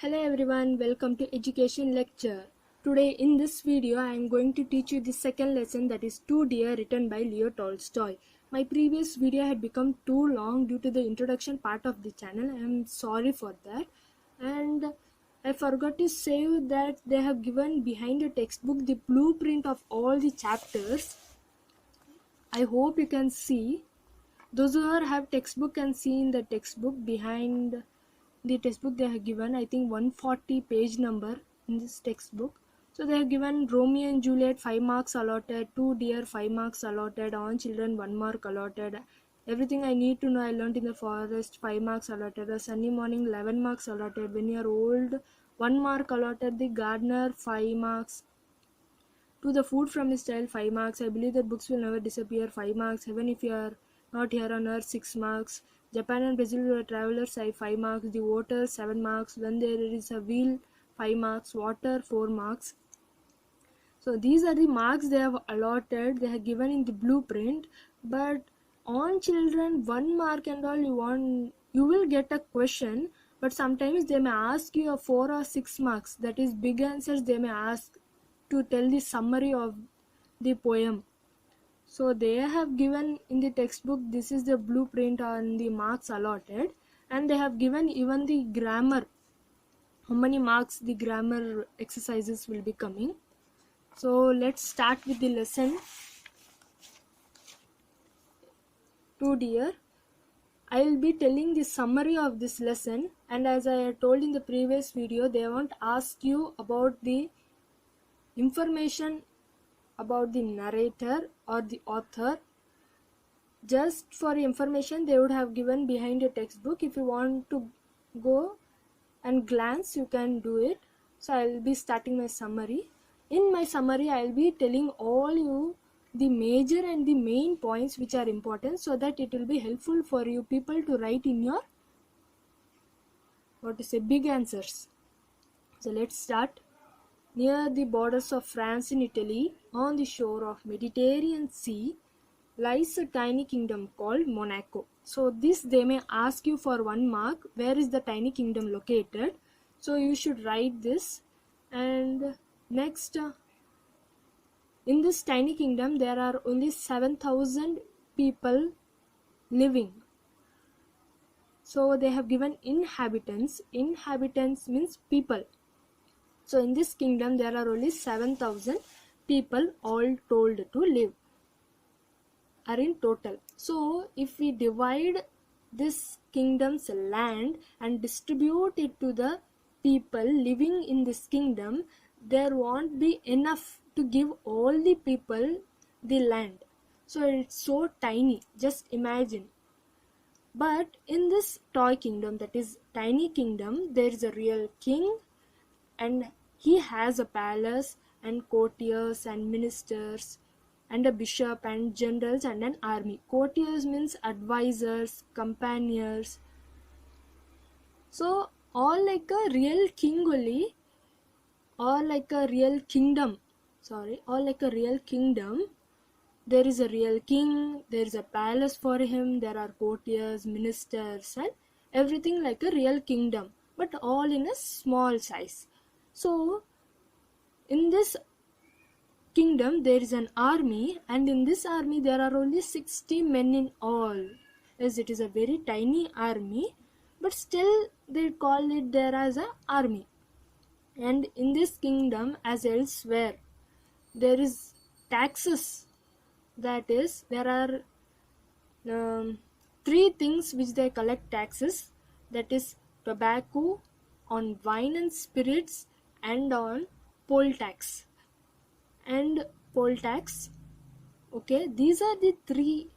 Hello everyone, welcome to Education Lecture. Today in this video I am going to teach you the second lesson, that is Two Deer, written by Leo Tolstoy. My previous video had become too long due to the introduction part of the channel. I am sorry for that. And I forgot to say that they have given behind the textbook the blueprint of all the chapters. I hope you can see. Those who have textbook can see in the textbook. Behind the textbook they have given, I think, 140 page number in this textbook. So they have given Romeo and Juliet 5 marks allotted, Two Deer 5 marks allotted, On Children 1 mark allotted, Everything I Need to Know I Learnt in the Forest 5 marks allotted, A Sunny Morning 11 marks allotted, When You Are Old 1 mark allotted, The Gardener 5 marks, To the Food from His Child 5 marks, I Believe That Books Will Never Disappear 5 marks, Heaven If You Are Not Here on Earth 6 marks, Japan and Brazil were travelers 5 marks, The Water 7 marks, When There Is a Wheel 5 marks, Water 4 marks. So these are the marks they have allotted, they have given in the blueprint. But on children 1 mark and all, you will get a question, but sometimes they may ask you a 4 or 6 marks, that is big answers they may ask to tell the summary of the poem. So they have given in the textbook, this is the blueprint on the marks allotted, and they have given even the grammar, how many marks the grammar exercises will be coming. So let's start with the lesson. Two Deer. I will be telling the summary of this lesson, and as I told in the previous video, they won't ask you about the information about the narrator or the author. Just for information they would have given behind a textbook. If you want to go and glance, you can do it. So I will be starting my summary. In my summary I will be telling all you the major and the main points which are important, so that it will be helpful for you people to write in your big answers. So let's start. Near the borders of France and Italy, on the shore of Mediterranean Sea, lies a tiny kingdom called Monaco. So this they may ask you for 1 mark, where is the tiny kingdom located. So you should write this. And next, in this tiny kingdom there are only 7,000 people living. So they have given inhabitants. Inhabitants means people. So in this kingdom there are only 7,000 people all told to live, are in total. So if we divide this kingdom's land and distribute it to the people living in this kingdom, there won't be enough to give all the people the land. So it's so tiny, just imagine. But in this toy kingdom, that is tiny kingdom, there is a real king, and he has a palace and courtiers and ministers and a bishop and generals and an army. Courtiers means advisors, companions. So all like a real king only, or like a real kingdom. All like a real kingdom. There is a real king, there is a palace for him, there are courtiers, ministers, and everything like a real kingdom, but all in a small size. So in this kingdom there is an army, and in this army there are only 60 men in all. As it is a very tiny army, but still they call it there as an army. And in this kingdom, as elsewhere, there is taxes. That is, there are 3 things which they collect taxes, that is tobacco, on wine and spirits, and on poll tax. Okay, these are the 3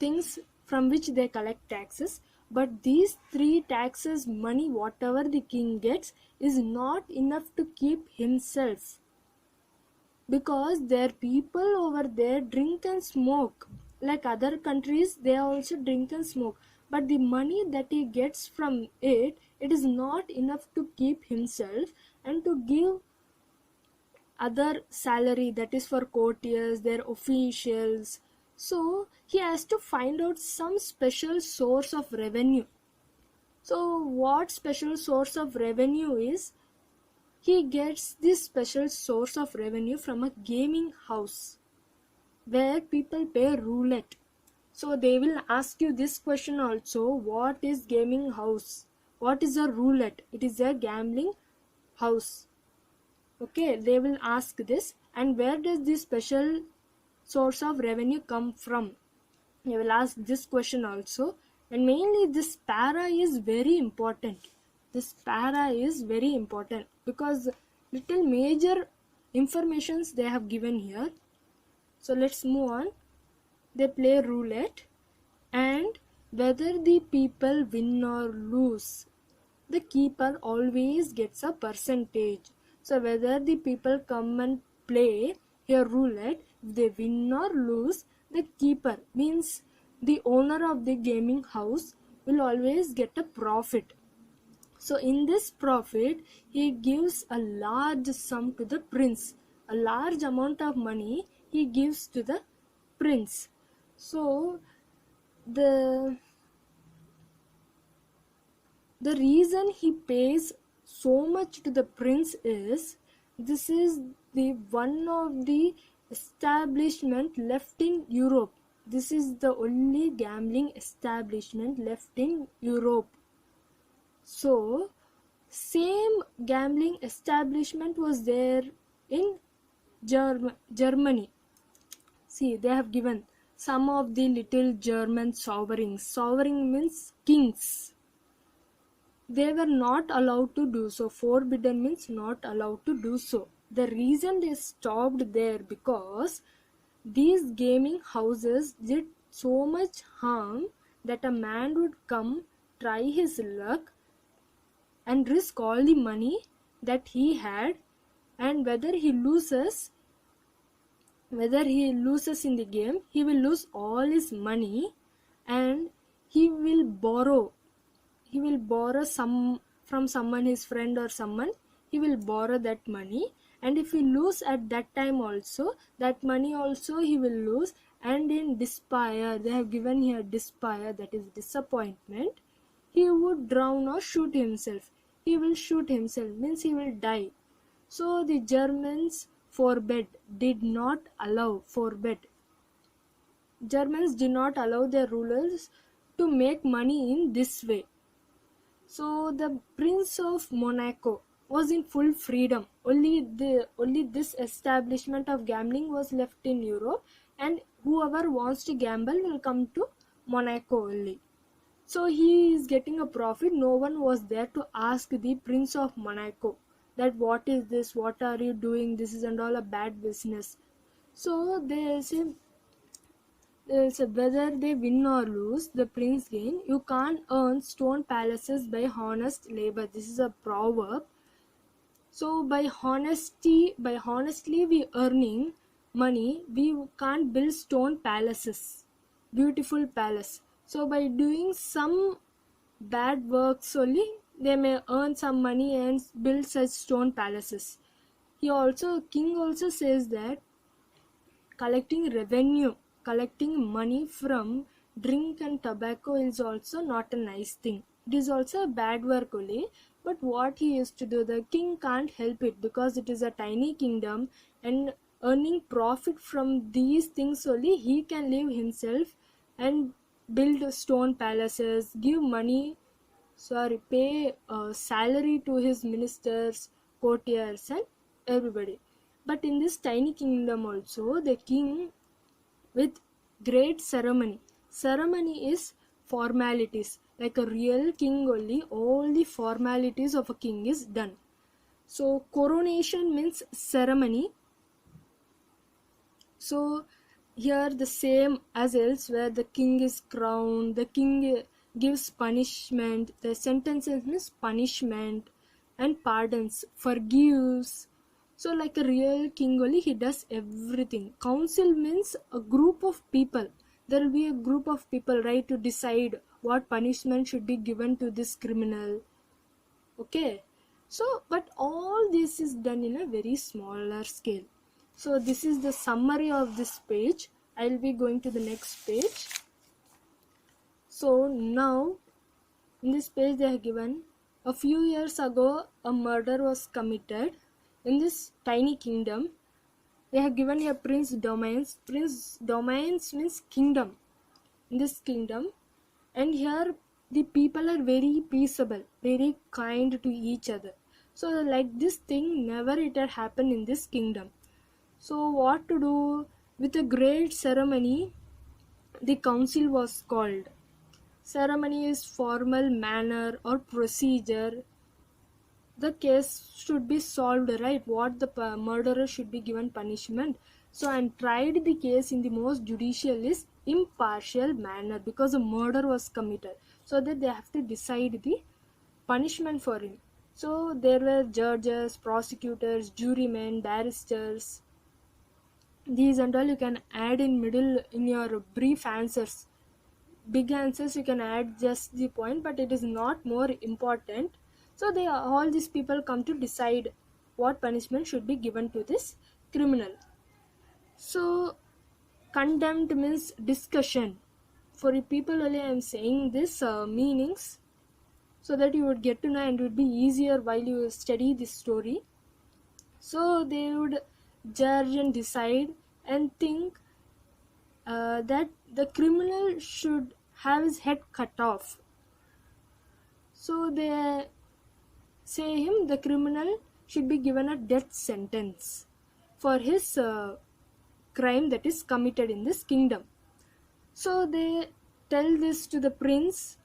things from which they collect taxes. But these 3 taxes money, whatever the king gets, is not enough to keep himself, because their people over there drink and smoke. Like other countries, they also drink and smoke, but the money that he gets from it is not enough to keep himself and to give other salary, that is for courtiers, their officials. So he has to find out some special source of revenue. So what special source of revenue is? He gets this special source of revenue from a gaming house where people pay roulette. So they will ask you this question also: what is gaming house? What is a roulette? It is a gambling house. Okay, they will ask this. And where does this special source of revenue come from? They will ask this question also. And mainly this para is very important. This para is very important because little major informations they have given here. So let's move on. They play roulette, and whether the people win or lose, the keeper always gets a percentage. So whether the people come and play here roulette, if they win or lose, the keeper, means the owner of the gaming house, will always get a profit. So in this profit, he gives a large sum to the prince. A large amount of money he gives to the prince. So the reason he pays so much to the prince is, this is the one of the establishment left in Europe. This is the only gambling establishment left in Europe. So same gambling establishment was there in Germany. See, they have given some of the little German sovereigns. Sovereign means kings. They were not allowed to do so. Forbidden means not allowed to do so. The reason they stopped there because these gaming houses did so much harm that a man would come, try his luck, and risk all the money that he had, and whether he loses in the game, he will lose all his money, and he will borrow some from someone, his friend or someone. He will borrow that money, and if he lose at that time also, that money also he will lose. And in despair, they have given here despair, that is disappointment, he would drown or shoot himself. He will shoot himself, means he will die. So the Germans Germans did not allow their rulers to make money in this way. So the Prince of Monaco was in full freedom. Only this establishment of gambling was left in Europe, and whoever wants to gamble will come to Monaco only. So he is getting a profit. No one was there to ask the Prince of Monaco that what is this, what are you doing, this is and all a bad business. So they say, whether they win or lose, the prince gain. You can't earn stone palaces by honest labor. This is a proverb. So by honestly we earning money, we can't build stone palaces, beautiful palace. So by doing some bad works only, they may earn some money and build such stone palaces. King also says that collecting money from drink and tobacco is also not a nice thing. It is also a bad work only. But what he used to do, the king can't help it because it is a tiny kingdom, and earning profit from these things only, he can live himself and build stone palaces, pay salary to his ministers, courtiers, and everybody. But in this tiny kingdom also, the king, with great ceremony. Ceremony is formalities. Like a real king only, all the formalities of a king is done. So coronation means ceremony. So here the same as elsewhere, the king is crowned, the king gives punishment, the sentences means punishment, and pardons, forgives. So like a real king only, he does everything. Council means a group of people. There will be a group of people, right, to decide what punishment should be given to this criminal. Okay. So, but all this is done in a very smaller scale. So this is the summary of this page. I will be going to the next page. So now In this page they have given, a few years ago a murder was committed in this tiny kingdom. They have given a prince domains. Prince domains means kingdom. In this kingdom, and here the people are very peaceable, very kind to each other. So like this thing never it had happened in this kingdom. So what to do? With a great ceremony, the council was called. Ceremony is formal manner or procedure. The case should be solved, right? What the murderer should be given punishment. So and tried the case in the most judicial is impartial manner, because a murder was committed, so that they have to decide the punishment for him. So there were judges, prosecutors, jurymen, barristers. These and all you can add in middle in your brief answers. Big answers you can add just the point, but it is not more important. So they all these people come to decide what punishment should be given to this criminal. So condemned means discussion. For you people only I am saying this meanings, so that you would get to know and it would be easier while you study this story. So they would judge and decide and think that the criminal should have his head cut off. So they say him, the criminal should be given a death sentence for his crime that is committed in this kingdom. So they tell this to the prince,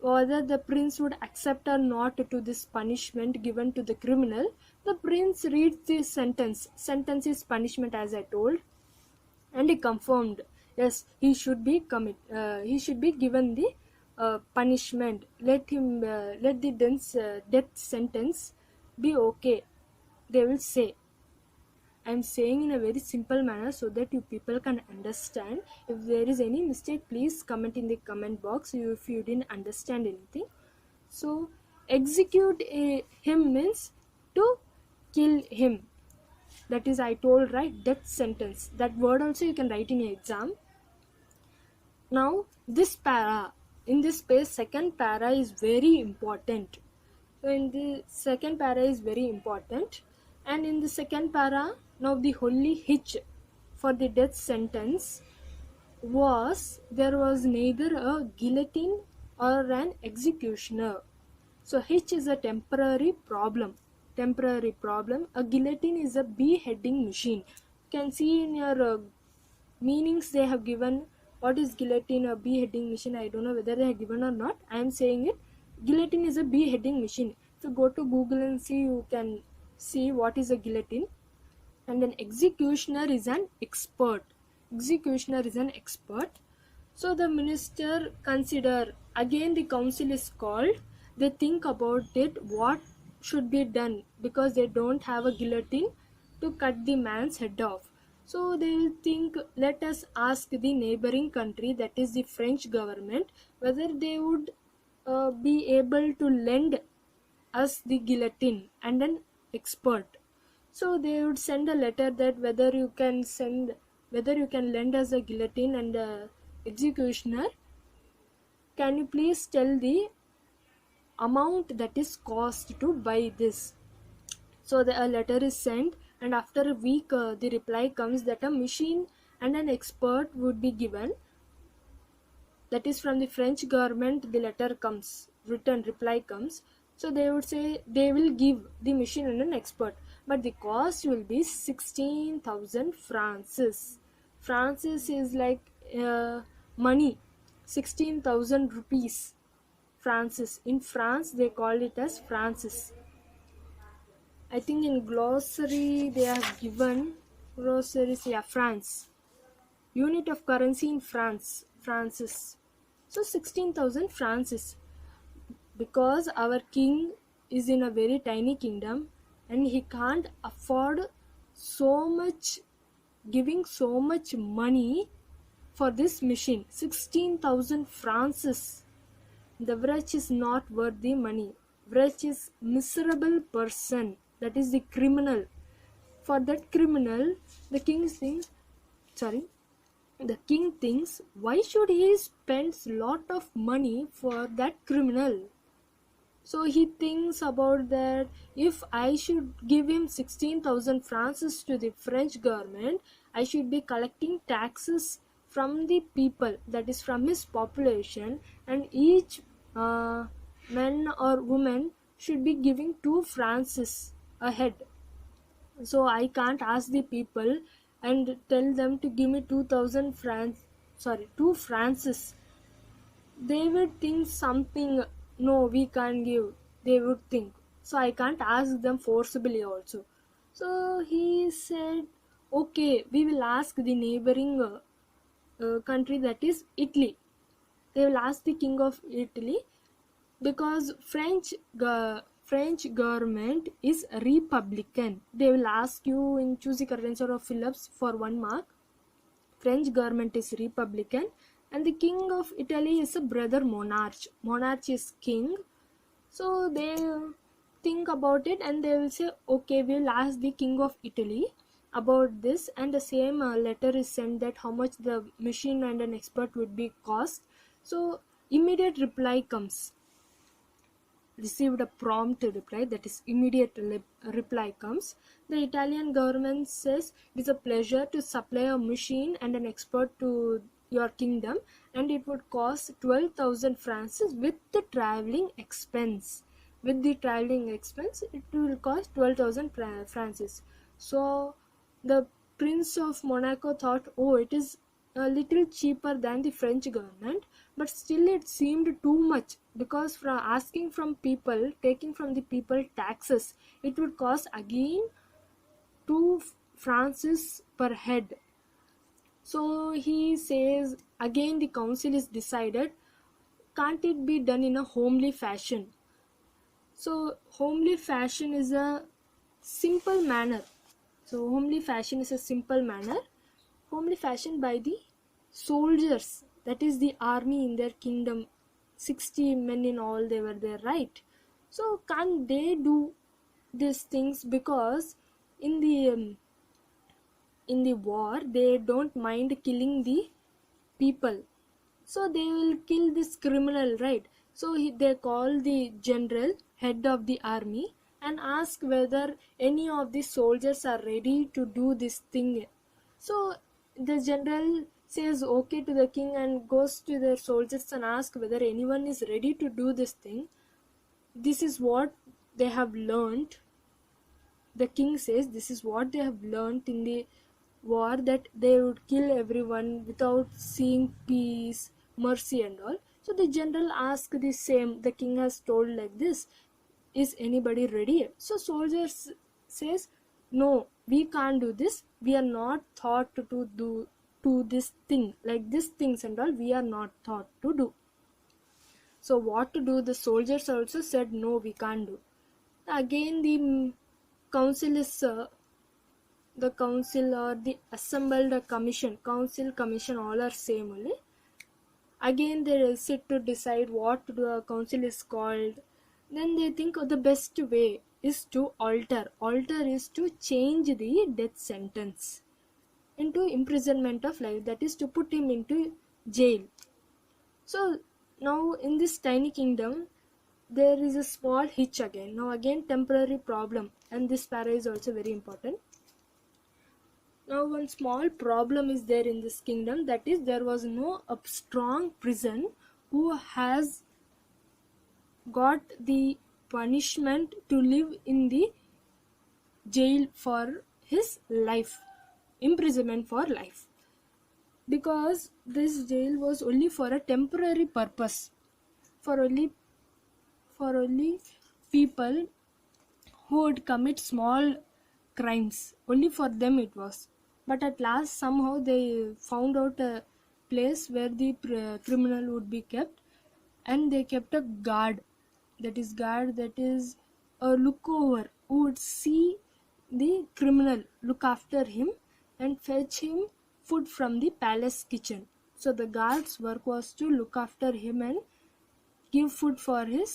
whether the prince would accept or not to this punishment given to the criminal. The prince reads the sentence. Sentence is punishment, as I told, and he confirmed, yes, he should be given the punishment. Let the death sentence be okay, they will say. I am saying in a very simple manner so that you people can understand. If there is any mistake, please comment in the comment box if you didn't understand anything. So execute him means to kill him. That is, I told, right, death sentence. That word also you can write in your exam. Now this para, in this page, second para is very important. So in the second para is very important, and in the second para, now the holy hitch for the death sentence was, there was neither a guillotine or an executioner. So hitch is a temporary problem. Temporary problem. A guillotine is a beheading machine. You can see in your meanings they have given what is guillotine or beheading machine. I don't know whether they have given or not. I am saying it. Guillotine is a beheading machine. If you go to Google and see, you can see what is a guillotine. And an executioner is an expert. Executioner is an expert. So the minister consider, again the council is called. They think about it, what should be done, because they don't have a guillotine to cut the man's head off. So they will think, let us ask the neighboring country, that is the French government, whether they would be able to lend us the guillotine and an expert. So they would send a letter that whether you can lend us a guillotine and a executioner, can you please tell the amount that is cost to buy this. So a letter is sent, and after a week the reply comes that a machine and an expert would be given. That is from the French government. The letter comes, written reply comes. So they would say they will give the machine and an expert, but the cost will be 16,000 francs. Francs is like money, 16,000 rupees. Francs. In France they call it as francs. I think in glossary they have given glossaries, yeah, France. Unit of currency in France, francs. So 16,000 francs. Because our king is in a very tiny kingdom and he can't afford so much, giving so much money for this machine. 16,000 francs. The wretch is not worth the money. Wretch is miserable person. That is the criminal. For that criminal, the king thinks, why should he spend lot of money for that criminal? So he thinks about that if I should give him 16,000 francs to the French government, I should be collecting taxes from the people, that is from his population, and each man or woman should be giving 2 francs a head. So I can't ask the people and tell them to give me 2,000 francs, sorry, 2 francs. They would think something, no, we can't give, they would think. So I can't ask them forcibly also. So he said, okay, we will ask the neighboring country, that is Italy. They will ask the king of Italy, because French government is republican. They will ask you in choose the correct answer of Phillips for 1 mark. French government is republican, and the king of Italy is a brother monarch. Monarch is king. So they think about it and they will say, okay, we'll ask the king of Italy about this, and the same letter is sent that how much the machine and an expert would be cost. So immediate reply comes, received a prompt reply, that is immediate reply comes. The Italian government says it is a pleasure to supply a machine and an expert to your kingdom, and it would cost 12,000 francs with the traveling expense. With the traveling expense, it will cost 12,000 francs. So the Prince of Monaco thought, oh, it is a little cheaper than the French government, but still it seemed too much, because from asking from people, taking from the people taxes, it would cost again 2 francs per head. So he says, again the council is decided, can't it be done in a homely fashion? So homely fashion is a simple manner. So homely fashion is a simple manner. Homely fashion by the soldiers, that is the army in their kingdom. 60 men in all they were there, right? So can't they do these things? Because in the war they don't mind killing the people, so they will kill this criminal, right? So they call the general, head of the army, and ask whether any of the soldiers are ready to do this thing. So the general says okay to the king and goes to their soldiers and ask whether anyone is ready to do this thing. This is what they have learned. The king says this is what they have learnt in the war, that they would kill everyone without seeing peace, mercy and all. So the general asked the same, the king has told like this, is anybody ready? So soldiers says, no, we can't do this, we are not taught to do this thing, like these things and all we are not taught to do. So what to do? The soldiers also said, no, we can't do. Again the council is the council or the assembled commission, council, commission, all are same only. Again they sit to decide what to do. A council is called. Then they think the best way is to alter is to change the death sentence into imprisonment of life, that is to put him into jail. So now in this tiny kingdom there is a small hitch again. Now again temporary problem, and this para is also very important. Now one small problem is there in this kingdom, that is there was no a strong prison who has got the punishment to live in the jail for his life, imprisonment for life, because this jail was only for a temporary purpose, for only people who would commit small crimes, only for them it was. But at last somehow they found out a place where the criminal would be kept, and they kept a guard, that is a lookover who would see the criminal, look after him and fetch him food from the palace kitchen. So the guard's work was to look after him and give food for the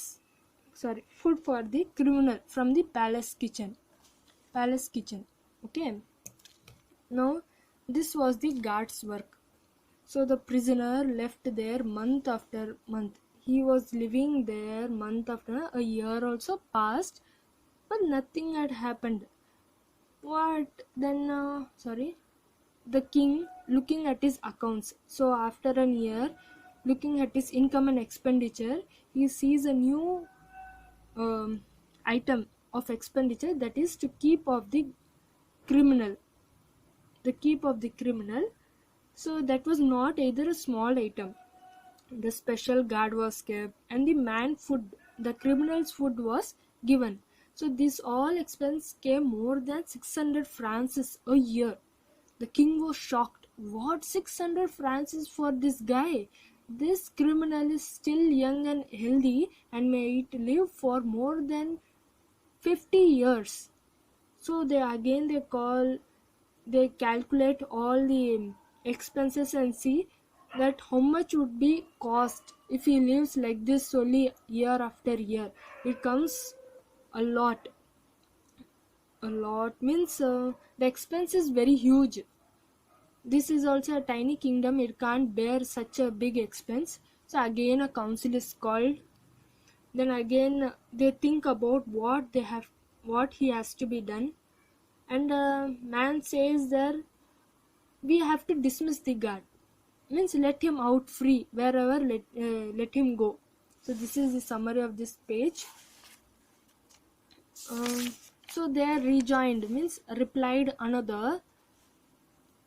criminal from the palace kitchen. Okay, now this was the guard's work. So the prisoner left there month after month. he was living there month after a year also passed, but nothing had happened. What then? Sorry, the king looking at his accounts. So after a year, looking at his income and expenditure, he sees a new um, item of expenditure, that is to keep of the criminal. The keep of the criminal. So that was not either a small item. The special guard was kept, and the man food, the criminal's food was given. So this all expense came more than 600 francs a year. The king was shocked. What, 600 francs for this guy? This criminal is still young and healthy and may live for more than 50 years. So they calculate all the expenses and see that how much would be cost if he lives like this only year after year. It comes a lot. A lot means the expense is very huge. This is also a tiny kingdom, it can't bear such a big expense. So again a council is called. Then again they think about what he has to be done. And man says that we have to dismiss the guard, means let him out free wherever, let him go. So this is the summary of this page. So they rejoined, means replied another,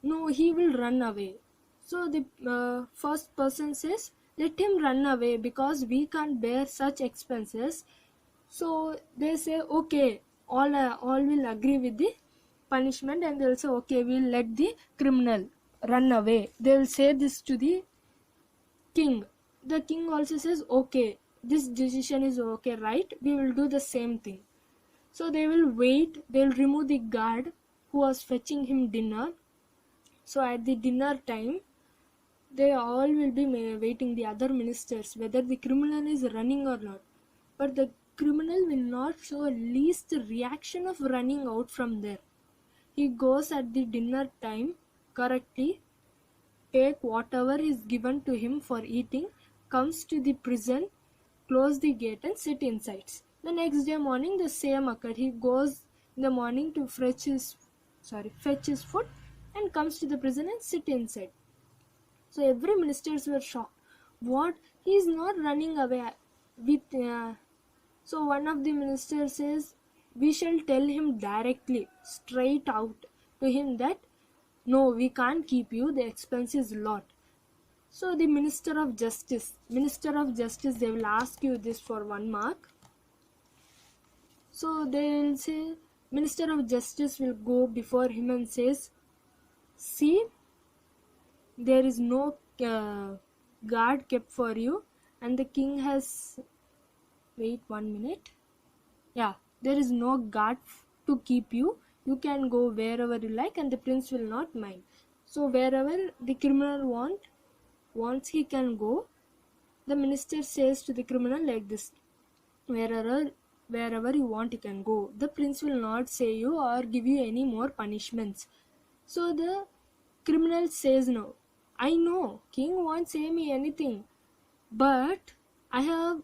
no, he will run away. So the first person says, let him run away because we can't bear such expenses. So they say, okay, all will agree with the punishment, and they'll say, okay, we'll let the criminal run away. They'll say this to the king. The king also says, okay, this decision is okay, right? We will do the same thing. So they will wait, they'll remove the guard who was fetching him dinner. So at the dinner time, they all will be waiting, the other ministers, whether the criminal is running or not. But the criminal will not show least reaction of running out from there. He goes at the dinner time correctly, take whatever is given to him for eating, comes to the prison, close the gate and sit inside. The next day morning the same occurred. He goes in the morning to fetch his food and comes to the prison and sit inside. So every ministers were shocked. What? He is not running away with. So one of the ministers says, we shall tell him directly, straight out to him that no, we can't keep you. The expense is lot. So the minister of justice, they will ask you this for 1 mark. So they will say, minister of justice will go before him and says, see, there is no guard kept for you, and the king has, wait 1 minute, yeah, there is no guard to keep you. You can go wherever you like and the prince will not mind. So wherever the criminal wants he can go. The minister says to the criminal like this, wherever you want you can go. The prince will not say you or give you any more punishments. So the criminal says, no, I know king won't say me anything, but I have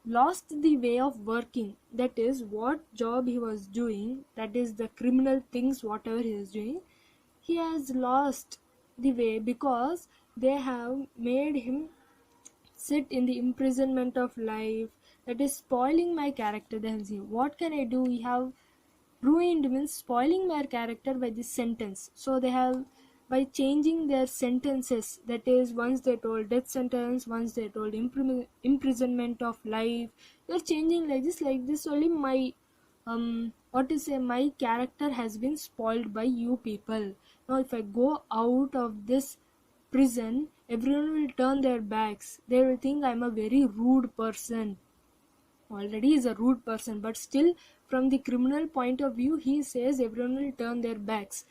lost the way of working. That is what job he was doing, that is the criminal things whatever he is doing, he has lost the way because they have made him sit in the imprisonment of life. That is spoiling my character. Then see, what can I do? We have ruined, means spoiling my character by this sentence. So they have, by changing their sentences, that is once they told death sentence, once they told imprisonment of life, they are changing like this only my my character has been spoiled by you people. Now if I go out of this prison, everyone will turn their backs. They will think I'm a very rude person. Already is a rude person, but still from the criminal point of view he says everyone will turn their backs.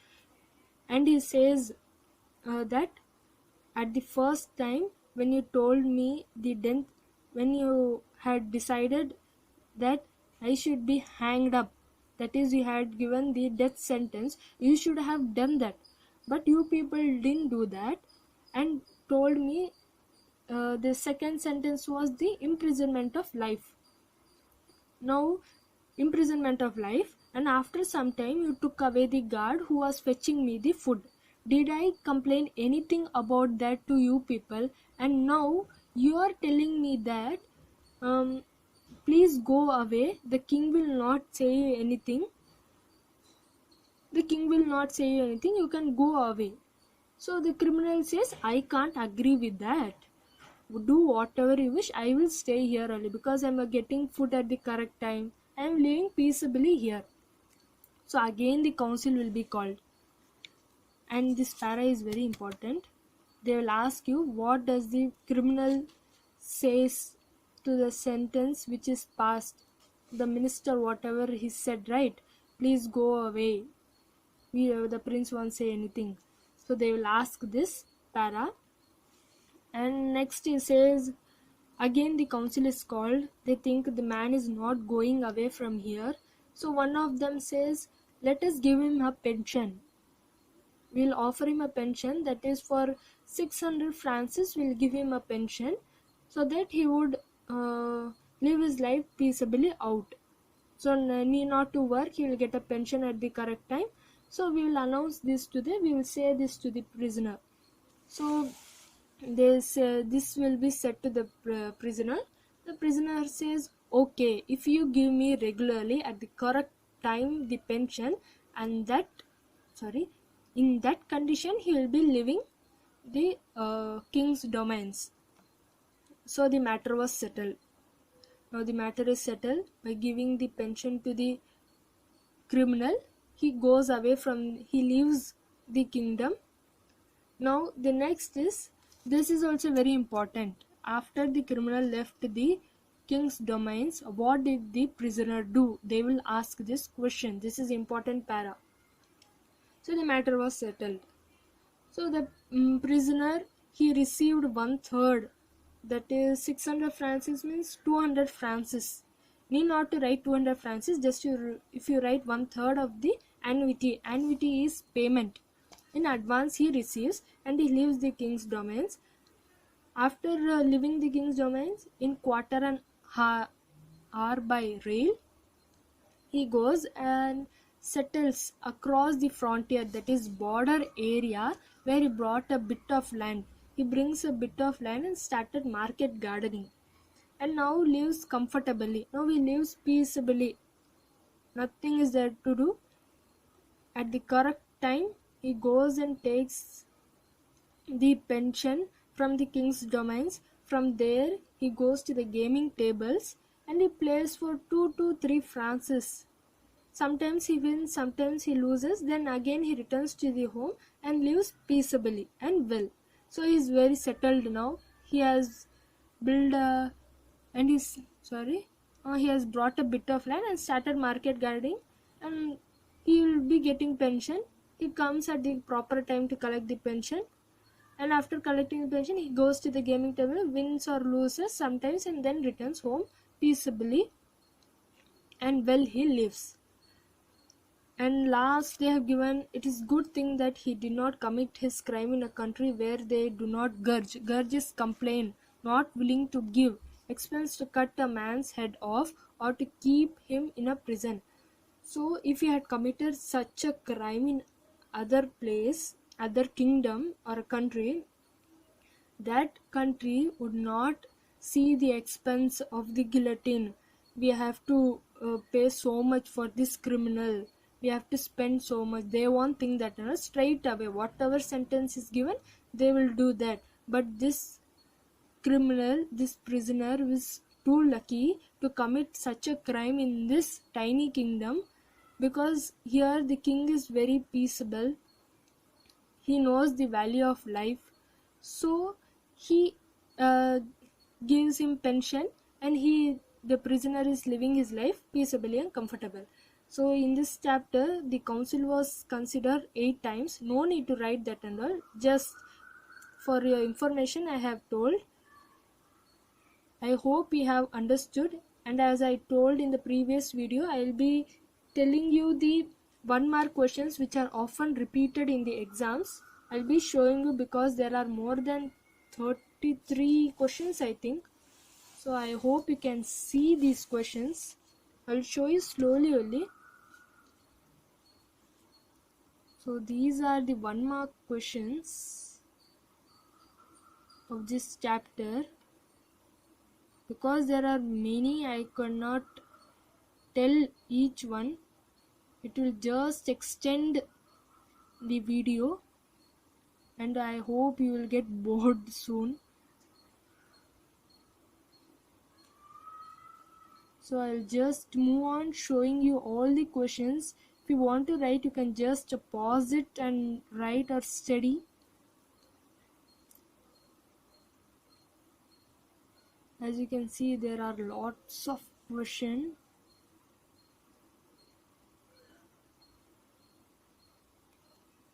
And he says that at the first time when you told me the death, when you had decided that I should be hanged up, that is you had given the death sentence, you should have done that, but you people didn't do that and told me the second sentence was the imprisonment of life. Now, imprisonment of life, and after some time you took away the guard who was fetching me the food. Did I complain anything about that to you people? And now you are telling me that please go away. The king will not say you anything. The king will not say you anything. You can go away. So the criminal says, I can't agree with that. Do whatever you wish. I will stay here only because I'm getting food at the correct time. I am living peaceably here. So again the council will be called. And this para is very important. They will ask you what does the criminal says to the sentence which is passed. The minister whatever he said, right? Please go away. The prince won't say anything. So they will ask this para. And next he says, again the council is called. They think the man is not going away from here. So one of them says, let us give him a pension. We'll offer him a pension, that is for 600 francs. We'll give him a pension so that he would live his life peaceably out. So need not to work, he will get a pension at the correct time. So we will announce this to we will say this to the prisoner. So this will be said to the prisoner. The prisoner says, okay, if you give me regularly at the correct time the pension, and in that condition he will be living the king's domains. So the matter was settled. Now the matter is settled by giving the pension to the criminal. He goes away he leaves the kingdom. Now the next is, this is also very important. After the criminal left the king's domains, what did the prisoner do? They will ask this question. This is important para. So the matter was settled. So the prisoner, he received 1/3, that is 600 francs means 200 francs. Need not to write 200 francs, just if you write 1/3 of the annuity. Annuity is payment. In advance he receives and he leaves the king's domains. After leaving the king's domains, in quarter an hour by rail, he goes and settles across the frontier, that is border area, where he brought a bit of land. He brings a bit of land and started market gardening, and now lives comfortably. Now he lives peaceably. Nothing is there to do. At the correct time he goes and takes the pension from the king's domains. From there he goes to the gaming tables and he plays for 2 to 3 francs. Sometimes he wins, sometimes he loses. Then again he returns to the home and lives peaceably and well. So he is very settled now. He has built he has brought a bit of land and started market gardening, and he will be getting pension. He comes at the proper time to collect the pension, and after collecting the pension he goes to the gaming table, wins or loses sometimes, and then returns home peaceably and well he lives. And last they have given, it is good thing that he did not commit his crime in a country where they do not grudge. Grudge is complain, not willing to give, expense to cut a man's head off or to keep him in a prison. So if he had committed such a crime in other place, other kingdom or a country, that country would not see the expense of the guillotine. We have to pay so much for this criminal. We have to spend so much. They won't think that straight away. Whatever sentence is given, they will do that. But this criminal, this prisoner, was too lucky to commit such a crime in this tiny kingdom, because here the king is very peaceable. He knows the value of life. So he gives him pension, and the prisoner is living his life peaceably and comfortable. So in this chapter the council was considered 8 times. No need to write that and all. Just for your information I have told. I hope you have understood, and as I told in the previous video, I will be telling you the 1-mark questions which are often repeated in the exams. I will be showing you, because there are more than 53 questions, I think. So I hope you can see these questions. I'll show you slowly only. So these are the 1-mark questions of this chapter. Because there are many, I cannot tell each one. It will just extend the video, and I hope you will get bored soon. So I'll just move on showing you all the questions. If you want to write, you can just pause it and write or study. As you can see, there are lots of questions.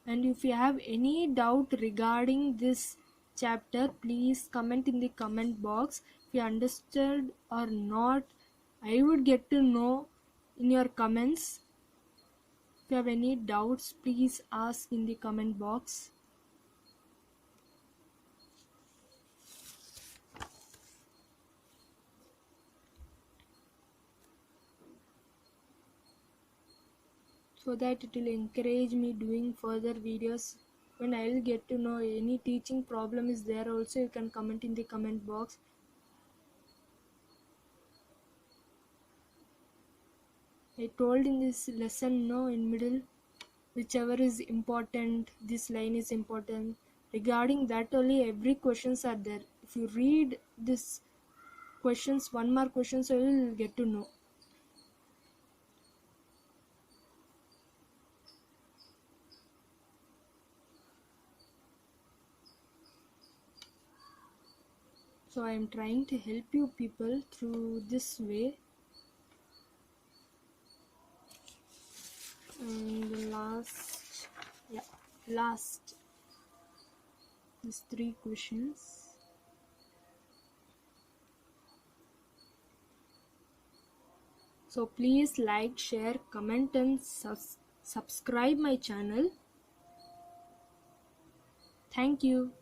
And if you have any doubt regarding this chapter, please comment in the comment box. If you understood or not, I would get to know in your comments. If you have any doubts, please ask in the comment box. So that it will encourage me doing further videos. When I will get to know any teaching problem is there, also you can comment in the comment box. I told in this lesson, no, in middle, whichever is important, this line is important. Regarding that only, every questions are there. If you read this questions, 1-mark questions, you will get to know. So I am trying to help you people through this way. And the last these 3 questions. So please like, share, comment and subscribe my channel. Thank you.